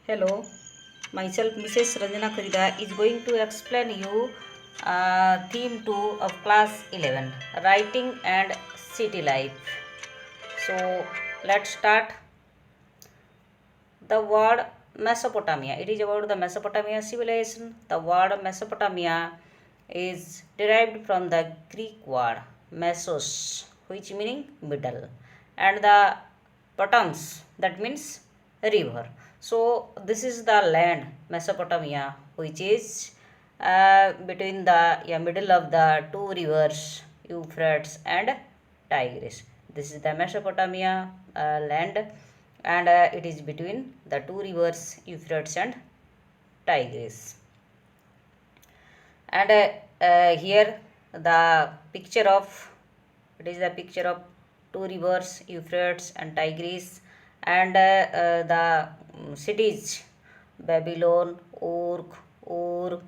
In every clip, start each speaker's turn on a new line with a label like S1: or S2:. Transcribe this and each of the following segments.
S1: Hello, myself Mrs. Ranjana Kharida is going to explain you theme 2 of class 11 writing and city life. So let's start. The word Mesopotamia, it is about the Mesopotamia civilization. The word Mesopotamia is derived from the Greek word mesos, which meaning middle, and the potams, that means river. So this is the land Mesopotamia, which is between the middle of the two rivers Euphrates and Tigris. This is the Mesopotamia land, and it is between the two rivers Euphrates and Tigris. And here the picture of, it is the picture of two rivers Euphrates and Tigris, and the cities Babylon, Uruk, Ur,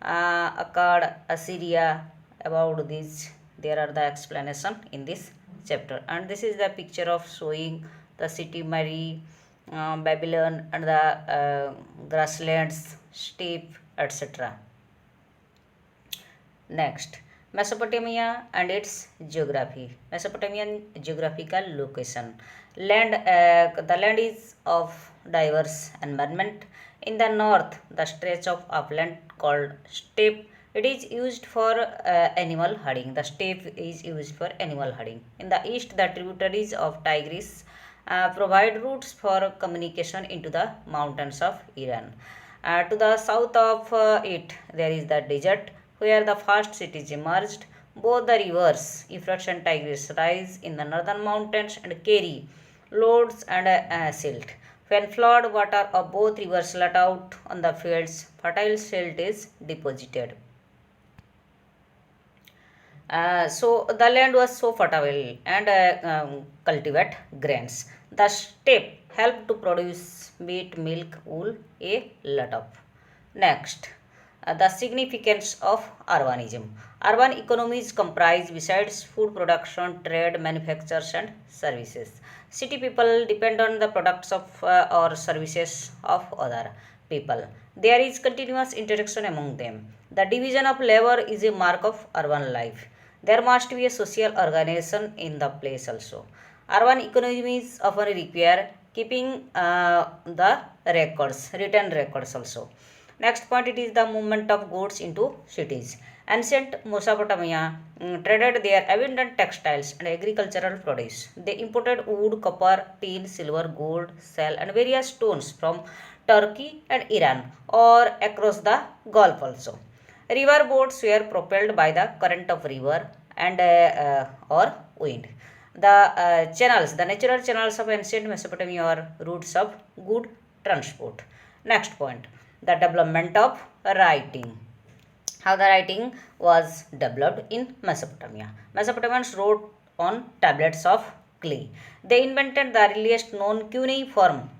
S1: Akkad, Assyria. About this there are the explanation in this chapter, and this is the picture of showing the city Mary, Babylon, and the grasslands, steppe, etc. Next, Mesopotamia and its geography. Mesopotamian geographical location. The land is of diverse environment. In the north, the stretch of upland called steppe. It is used for animal herding. The steppe is used for animal herding. In the east, the tributaries of Tigris provide routes for communication into the mountains of Iran. To the south of it, there is the desert where the first cities emerged. Both the rivers, Euphrates and Tigris, rise in the northern mountains and carry loads and silt. When flood water of both rivers let out on the fields, fertile silt is deposited. So the land was so fertile and cultivate grains. The steppe helped to produce meat, milk, wool, a lot of. Next, the significance of urbanism. Urban economies comprise, besides food production, trade, manufactures, and services. City people depend on the products of or services of other people. There is continuous interaction among them. The division of labor is a mark of urban life. There must be a social organization in the place also. Urban economies often require keeping the records, written records also. Next point, it is the movement of goods into cities. Ancient Mesopotamia traded their abundant textiles and agricultural produce. They imported wood, copper, tin, silver, gold, shell, and various stones from Turkey and Iran or across the Gulf also. River boats were propelled by the current of river and or wind. The natural channels of ancient Mesopotamia are routes of good transport. Next point, the development of writing. How the writing was developed in Mesopotamia. Mesopotamians wrote on tablets of clay. They invented the earliest known cuneiform.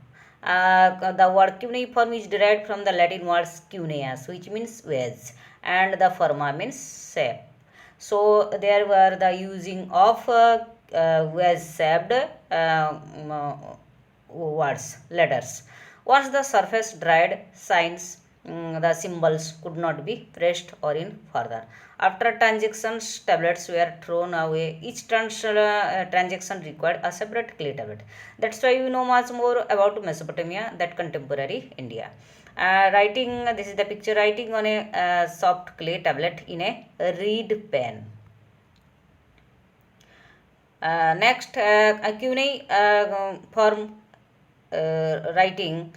S1: The word cuneiform is derived from the Latin word cuneus, which means wedge, and the forma means shape. So there were the using of wedge shaped words, letters. Once the surface dried, signs, the symbols could not be pressed or in further. After transactions, tablets were thrown away. Each transaction required a separate clay tablet. That's why we know much more about Mesopotamia than contemporary India. Writing, this is the picture, writing on a soft clay tablet in a reed pen. Next, a cuneiform writing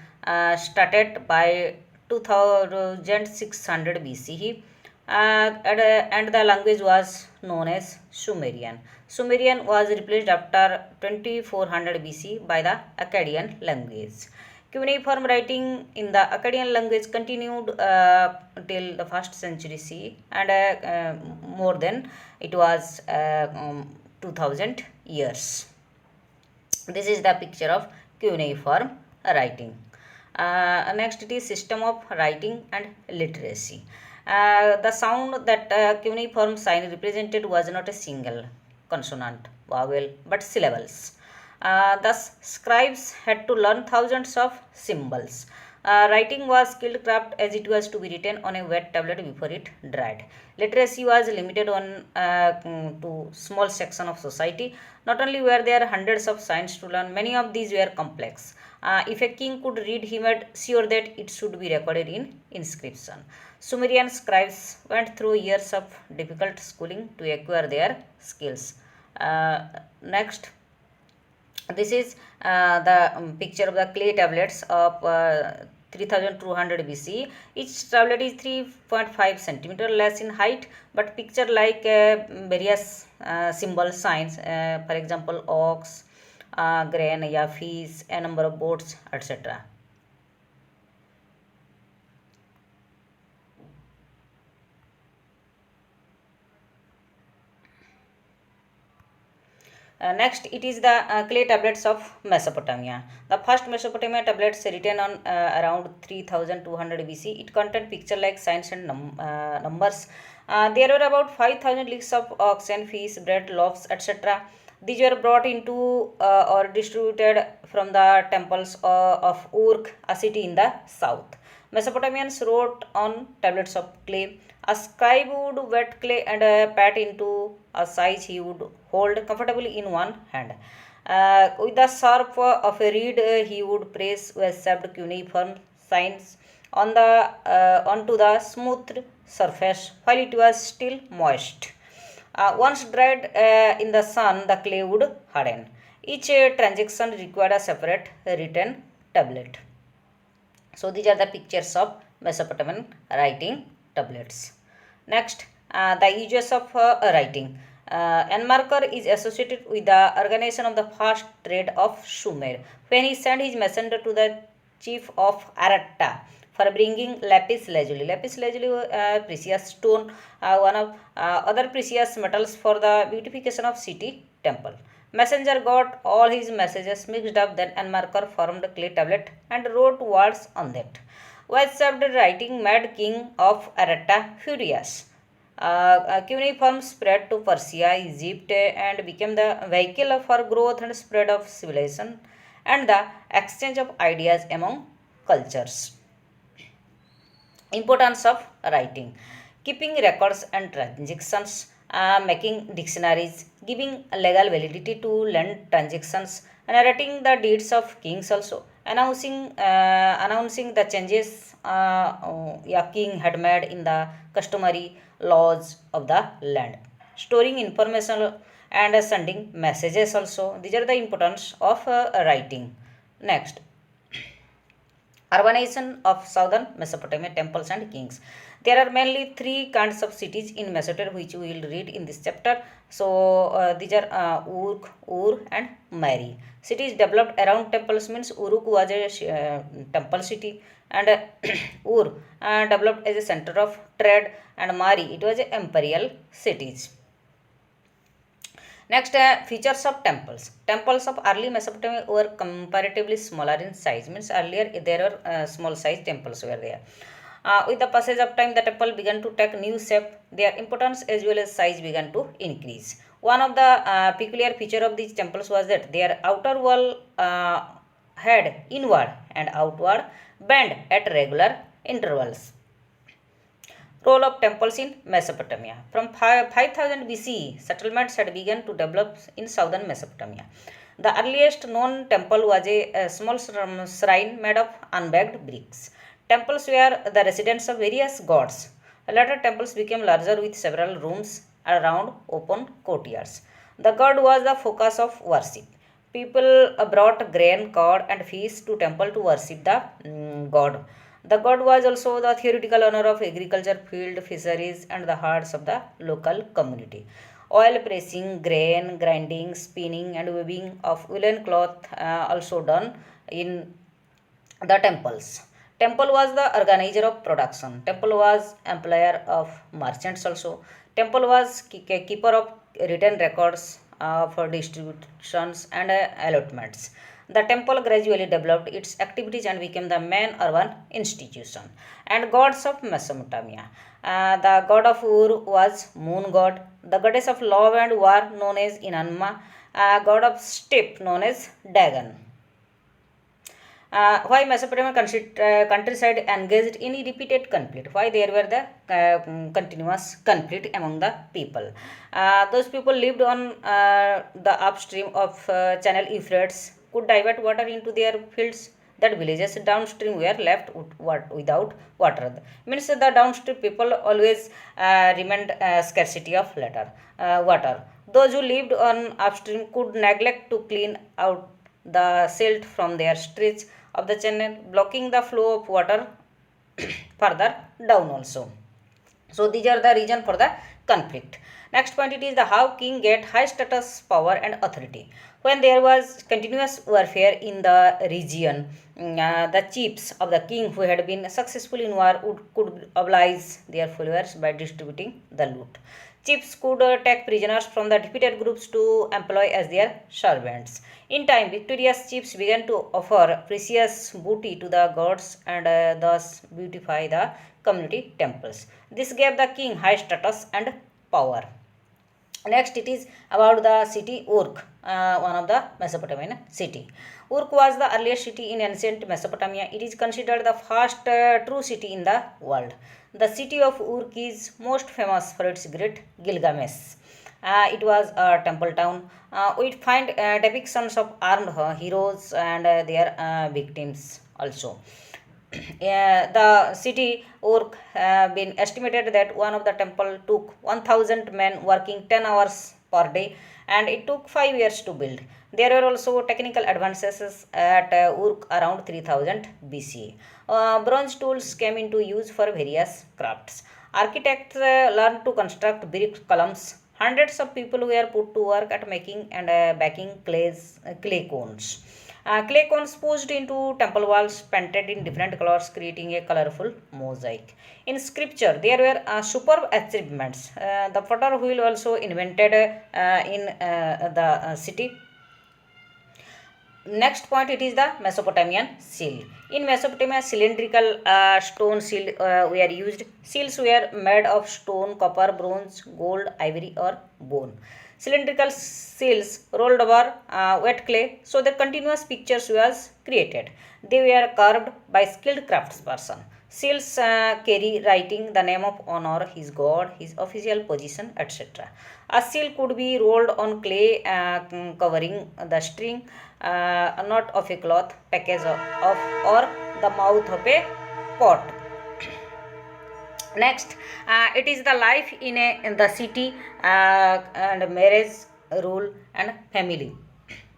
S1: started by 2600 BCE, and the language was known as Sumerian. Sumerian was replaced after 2400 BC by the Akkadian language. Cuneiform writing in the Akkadian language continued till the 1st century CE, and more than it was 2000 years. This is the picture of cuneiform writing. Next, it is system of writing and literacy. The sound that cuneiform sign represented was not a single consonant, vowel, but syllables. Thus, scribes had to learn thousands of symbols. Writing was skilled craft as it was to be written on a wet tablet before it dried. Literacy was limited to small section of society. Not only were there hundreds of signs to learn, many of these were complex. If a king could read, he made sure that it should be recorded in inscription. Sumerian scribes went through years of difficult schooling to acquire their skills. Next, this is the picture of the clay tablets of 3200 BC. Each tablet is 3.5 centimeter less in height, but picture like various symbol signs, for example, ox, grain, yeah, fish, a number of boats, etc. Next, it is the clay tablets of Mesopotamia. The first Mesopotamia tablets written on around 3200 BC. It contained picture like signs and numbers. There were about 5000 lists of oxen, fish, bread, loaves, etc. These were brought into or distributed from the temples of Uruk, a city in the south. Mesopotamians wrote on tablets of clay. A scribe would wet clay and pat into a size he would hold comfortably in one hand. With the sharp of a reed, he would press with shaped cuneiform signs onto the smooth surface while it was still moist. Once dried in the sun, the clay would harden. Each transaction required a separate written tablet. So these are the pictures of Mesopotamian writing tablets. Next, the uses of writing. Enmarker is associated with the organization of the first trade of Sumer. When he sent his messenger to the chief of Aratta for bringing lapis lazuli. Lapis lazuli, precious stone, one of other precious metals for the beautification of city temple. Messenger got all his messages mixed up, then Enmarker formed a clay tablet and wrote words on that. White-shaped writing made king of Aratta furious. Cuneiform spread to Persia, Egypt, and became the vehicle for growth and spread of civilization and the exchange of ideas among cultures. Importance of writing: keeping records and transactions, making dictionaries, giving legal validity to land transactions, narrating the deeds of kings also, announcing the changes a king had made in the customary laws of the land, storing information and sending messages also. These are the importance of writing. Next, urbanization of southern Mesopotamia, temples and kings. There are mainly three kinds of cities in Mesopotamia which we will read in this chapter. So these are Uruk, Ur and Mari. Cities developed around temples means Uruk was a temple city, and Ur developed as a center of trade, and Mari it was a imperial cities. Next, features of temples. Temples of early Mesopotamia were comparatively smaller in size. Means earlier there were small size temples were there. With the passage of time, the temple began to take new shape. Their importance as well as size began to increase. One of the peculiar feature of these temples was that their outer wall had inward and outward bend at regular intervals. Role of temples in Mesopotamia. From 5000 BCE, settlements had begun to develop in southern Mesopotamia. The earliest known temple was a small shrine made of unbaked bricks. Temples were the residence of various gods. Later temples became larger with several rooms around open courtyards. The god was the focus of worship. People brought grain, corn, and fish to temple to worship the god. The god was also the theoretical owner of agriculture, field, fisheries, and the herds of the local community. Oil pressing, grain grinding, spinning, and weaving of woolen cloth also done in the temples. Temple was the organizer of production. Temple was employer of merchants also. Temple was keeper of written records for distributions and allotments. The temple gradually developed its activities and became the main urban institution. And gods of Mesopotamia. The god of Ur was moon god. The goddess of love and war known as Inanna. God of steppe known as Dagon. Why Mesopotamian countryside engaged in repeated conflict? Why there were the continuous conflict among the people? Those people lived on the upstream of Channel Euphrates, could divert water into their fields. That villages downstream were left without water. Means the downstream people always remained scarcity of water. Those who lived on upstream could neglect to clean out the silt from their streets of the channel, blocking the flow of water further down also. So these are the reason for the conflict. Next point, it is the how king get high status, power and authority. When there was continuous warfare in the region, the chiefs of the king who had been successful in war could oblige their followers by distributing the loot. Chiefs could take prisoners from the defeated groups to employ as their servants. In time, victorious chiefs began to offer precious booty to the gods and thus beautify the community temples. This gave the king high status and power. Next, it is about the city Uruk, one of the Mesopotamian city. Uruk was the earliest city in ancient Mesopotamia. It is considered the first true city in the world. The city of Uruk is most famous for its great Gilgamesh. It was a temple town. We find depictions of armed heroes and their victims also. The city Uruk been estimated that one of the temple took 1000 men working 10 hours per day, and it took 5 years to build. There were also technical advances at Uruk around 3000 BC. Bronze tools came into use for various crafts. Architects learned to construct brick columns. Hundreds of people were put to work at making and baking clay cones. Clay cones pushed into temple walls, painted in different colors, creating a colorful mosaic. In scripture, there were superb achievements. The potter wheel also invented in the city. Next point, it is the Mesopotamian seal. In Mesopotamia, cylindrical stone seal were used. Seals were made of stone, copper, bronze, gold, ivory or bone. Cylindrical seals rolled over wet clay so that continuous pictures was created. They were carved by skilled craftsperson. Seals carry writing the name of honor, his god, his official position, etc. A seal could be rolled on clay covering the string, knot of a cloth, package of or the mouth of a pot. Next, it is the life in the city and marriage, rule and family.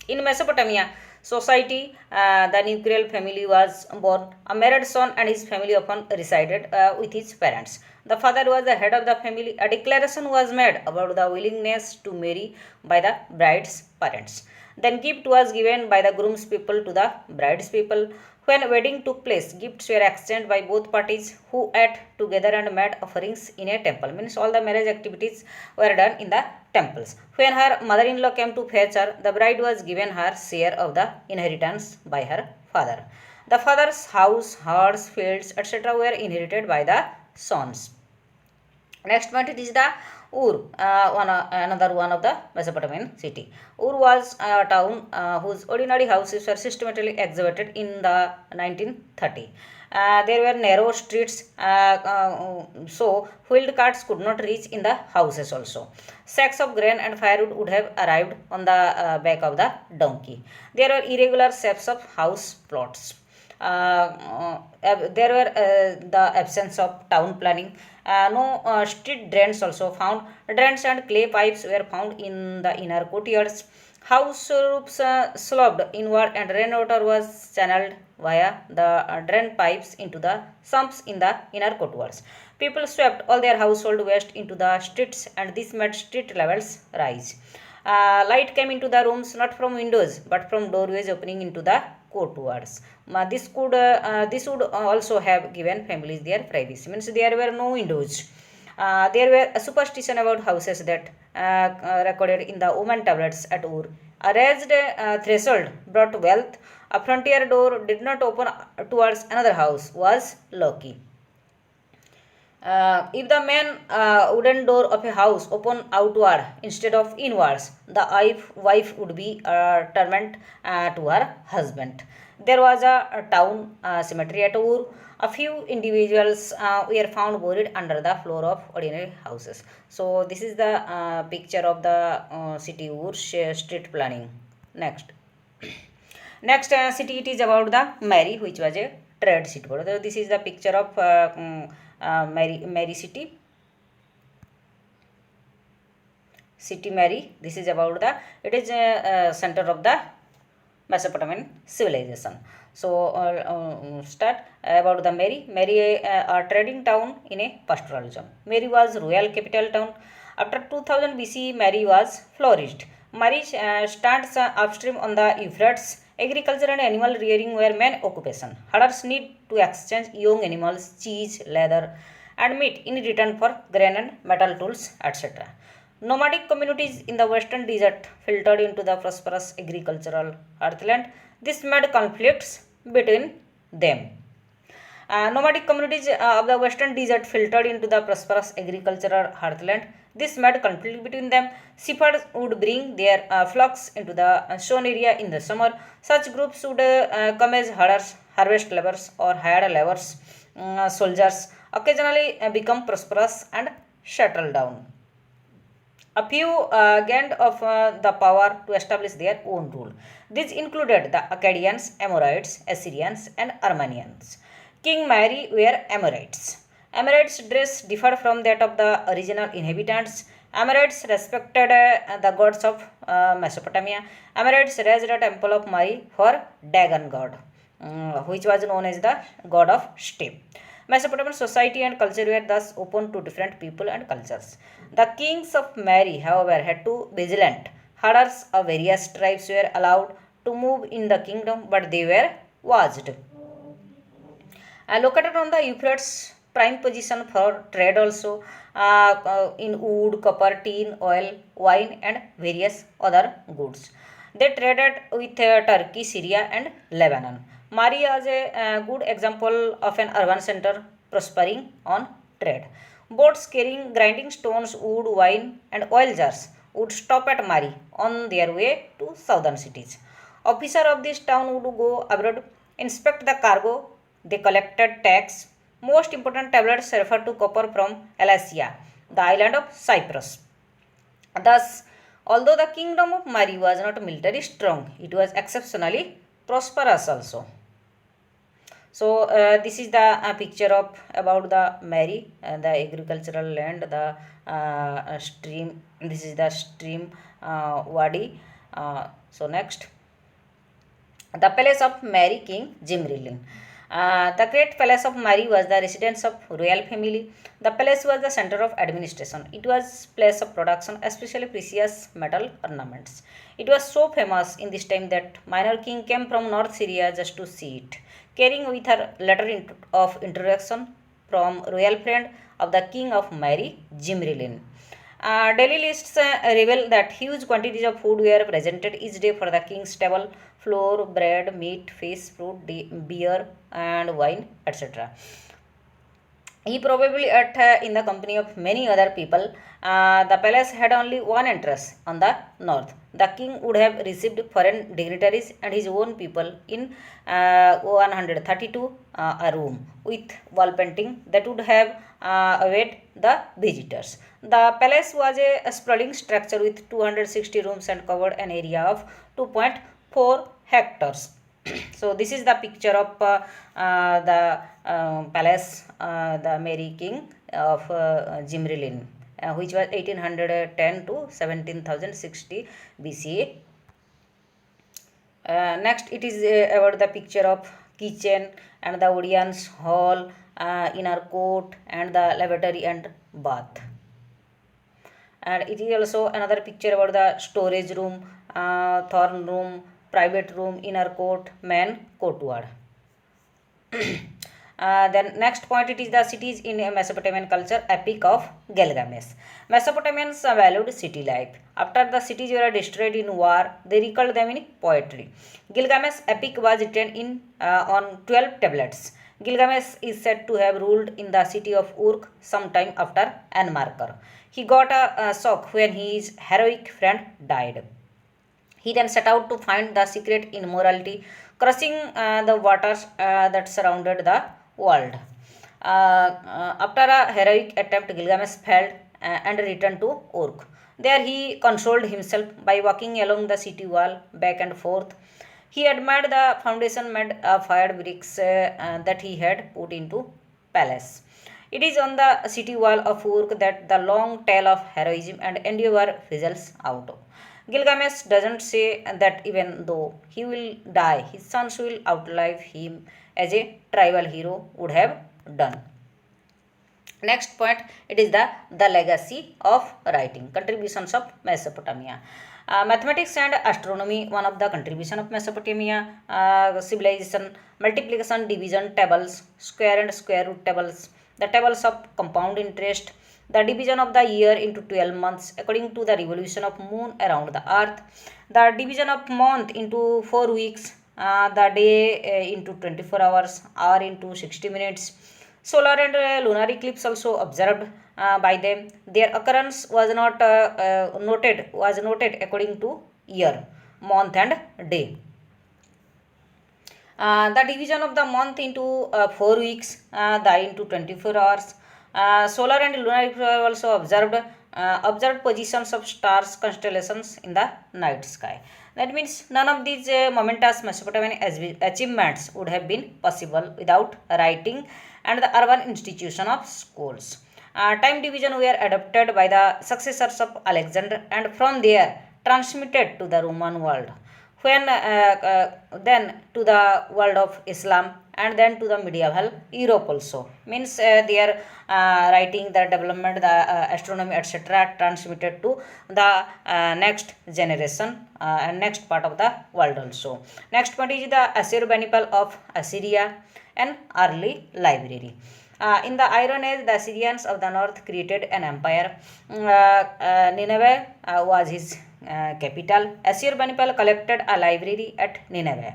S1: In Mesopotamia society, the nuclear family was born. A married son and his family often resided with his parents. The father was the head of the family. A declaration was made about the willingness to marry by the bride's parents. Then gift was given by the groom's people to the bride's people. When wedding took place, gifts were exchanged by both parties who ate together and made offerings in a temple. Means all the marriage activities were done in the temples. When her mother-in-law came to fetch her, the bride was given her share of the inheritance by her father. The father's house, herds, fields, etc. were inherited by the sons. Next point, it is the Ur, another one of the Mesopotamian city. Ur was a town whose ordinary houses were systematically excavated in the 1930. There were narrow streets, so wheeled carts could not reach in the houses also. Sacks of grain and firewood would have arrived on the back of the donkey. There were irregular shapes of house plots. There were the absence of town planning. No street drains also found. Drains and clay pipes were found in the inner courtyards. House roofs sloped inward and rainwater was channeled via the drain pipes into the sumps in the inner courtyards. People swept all their household waste into the streets and this made street levels rise. Light came into the rooms not from windows but from doorways opening into the courtyards. This would also have given families their privacy. Means there were no windows. There were a superstition about houses that recorded in the Oman tablets at Ur. A raised threshold brought wealth. A frontier door did not open towards another house was lucky. If the main wooden door of a house opened outward instead of inwards, the wife would be torment to her husband. There was a town cemetery at Ur. A few individuals were found buried under the floor of ordinary houses. So this is the picture of the city Ur street planning. Next. Next city it is about the Mary, which was a trade city. So this is the picture of Mary city. City Mary. This is about the, it is a center of the Mesopotamian civilization. So start about the Mary. Mary a trading town in a pastoral zone. Mary was royal capital town. After 2000 BC, Mary was flourished. Mary stands upstream on the Euphrates. Agriculture and animal rearing were main occupation. Herders need to exchange young animals, cheese, leather, and meat in return for grain and metal tools, etc. Nomadic communities in the western desert filtered into the prosperous agricultural heartland. This made conflicts between them. Nomadic communities of the western desert filtered into the prosperous agricultural heartland. This made conflict between them. Shepherds would bring their flocks into the sown area in the summer. Such groups would come as herders, harvest laborers, or hired laborers, soldiers, occasionally become prosperous and settle down. A few gained of the power to establish their own rule. These included the Akkadians, Amorites, Assyrians, and Armenians. King Mary were Amorites. Amorites' dress differed from that of the original inhabitants. Amorites respected the gods of Mesopotamia. Amorites raised a temple of Mary for Dagon god, which was known as the god of steppe. Mesopotamian society and culture were thus open to different people and cultures. The kings of Mary, however, had to be vigilant. Herders of various tribes were allowed to move in the kingdom, but they were watched. Located on the Euphrates, prime position for trade also in wood, copper, tin, oil, wine, and various other goods. They traded with Turkey, Syria, and Lebanon. Mari is a good example of an urban center prospering on trade. Boats carrying grinding stones, wood, wine, and oil jars would stop at Mari on their way to southern cities. Officers of this town would go abroad, inspect the cargo, they collected tax. Most important tablets refer to copper from Elasia, the island of Cyprus. Thus, although the kingdom of Mari was not militarily strong, it was exceptionally prosperous also. So this is the picture of about the Mary, the agricultural land, the stream. This is the stream Wadi. So next, the palace of Mary King Jimrilin. The great palace of Mary was the residence of royal family. The palace was the center of administration. It was place of production, especially precious metal ornaments. It was so famous in this time that minor king came from North Syria just to see it, carrying with her letter of introduction from royal friend of the king of Mary, Jimrilin. Daily lists reveal that huge quantities of food were presented each day for the king's table: flour, bread, meat, fish, fruit, beer, and wine, etc. He probably ate in the company of many other people. The palace had only one entrance on the north. The king would have received foreign dignitaries and his own people in 132 a room with wall painting that would have await the visitors. The palace was a sprawling structure with 260 rooms and covered an area of 2.4 hectares. So this is the picture of the palace, the Mary King of Jimrilin, which was 1810 to 17,060 BCE. Next, it is about the picture of kitchen and the audience hall, inner court, and the lavatory and bath. And it is also another picture about the storage room, throne room, private room, inner court, main courtyard. Then next point, it is the cities in Mesopotamian culture, epic of Gilgamesh. Mesopotamians valued city life. After the cities were destroyed in war, they recalled them in poetry. Gilgamesh epic was written in on 12 tablets. Gilgamesh is said to have ruled in the city of Uruk sometime after Anmarkar. He got a shock when his heroic friend died. He then set out to find the secret in morality crushing the waters that surrounded the world. After a heroic attempt, Gilgamesh failed and returned to Uruk. There he consoled himself by walking along the city wall back and forth. He admired the foundation made of fired bricks that he had put into palace. It is on the city wall of Uruk that the long tale of heroism and endeavor fizzles out. Gilgamesh doesn't say that even though he will die, his sons will outlive him as a tribal hero would have done. Next point, it is the legacy of writing, contributions of Mesopotamia. Mathematics and astronomy, one of the contribution of Mesopotamia, civilization, multiplication, division tables, square and square root tables, the tables of compound interest, the division of the year into 12 months according to the revolution of moon around the earth, the division of month into 4 weeks, the day into 24 hours, hour into 60 minutes. Solar and lunar eclipse also observed by them. Their occurrence was noted according to year, month and day. The division of the month into 4 weeks, the into 24 hours. Solar and lunar eclipse are also observed positions of stars, constellations in the night sky. That means none of these momentous Mesopotamian achievements would have been possible without writing and the urban institution of schools. Time division were adopted by the successors of Alexander and from there transmitted to the Roman world. When then to the world of Islam and then to the medieval Europe also. Means their writing, the development, the astronomy, etc. transmitted to the next generation and next part of the world also. Next point is the Assurbanipal of Assyria, an early library. In the Iron Age, the Assyrians of the north created an empire. Nineveh was his capital. Assurbanipal collected a library at Nineveh.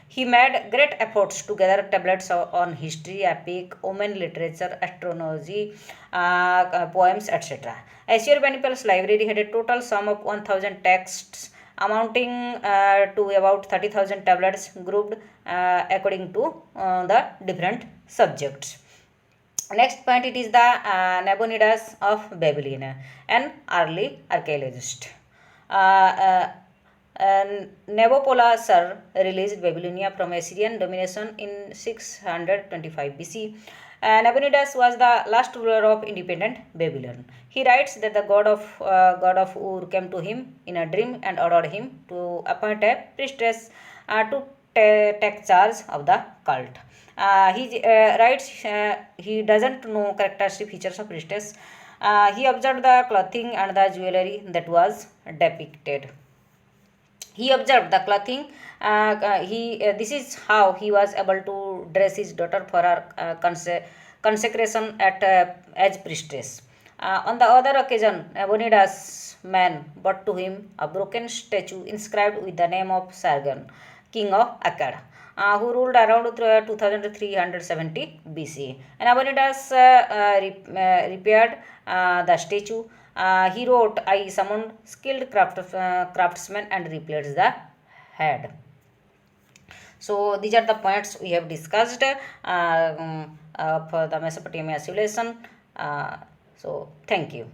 S1: He made great efforts to gather tablets on history, epic, Omen literature, astrology, poems, etc. Assurbanipal's library had a total sum of 1000 texts amounting to about 30,000 tablets grouped according to the different subjects. Next point, it is the Nabonidus of Babylon, an early archaeologist. Nabopolassar released Babylonia from Assyrian domination in 625 BC. Nabonidus was the last ruler of independent Babylon. He writes that the god of Ur came to him in a dream and ordered him to appoint a priestess to take charge of the cult. He writes he doesn't know characteristic features of priestess. He observed the clothing and the jewelry that was depicted. He observed the clothing. This is how he was able to dress his daughter for her consecration as priestess. On the other occasion, Nabonidus' man brought to him a broken statue inscribed with the name of Sargon, king of Akkad, who ruled around 2370 BC. And Nabonidus repaired the statue. He wrote, I summoned skilled craftsmen and replaced the head. So these are the points we have discussed for the Mesopotamia civilization. So thank you.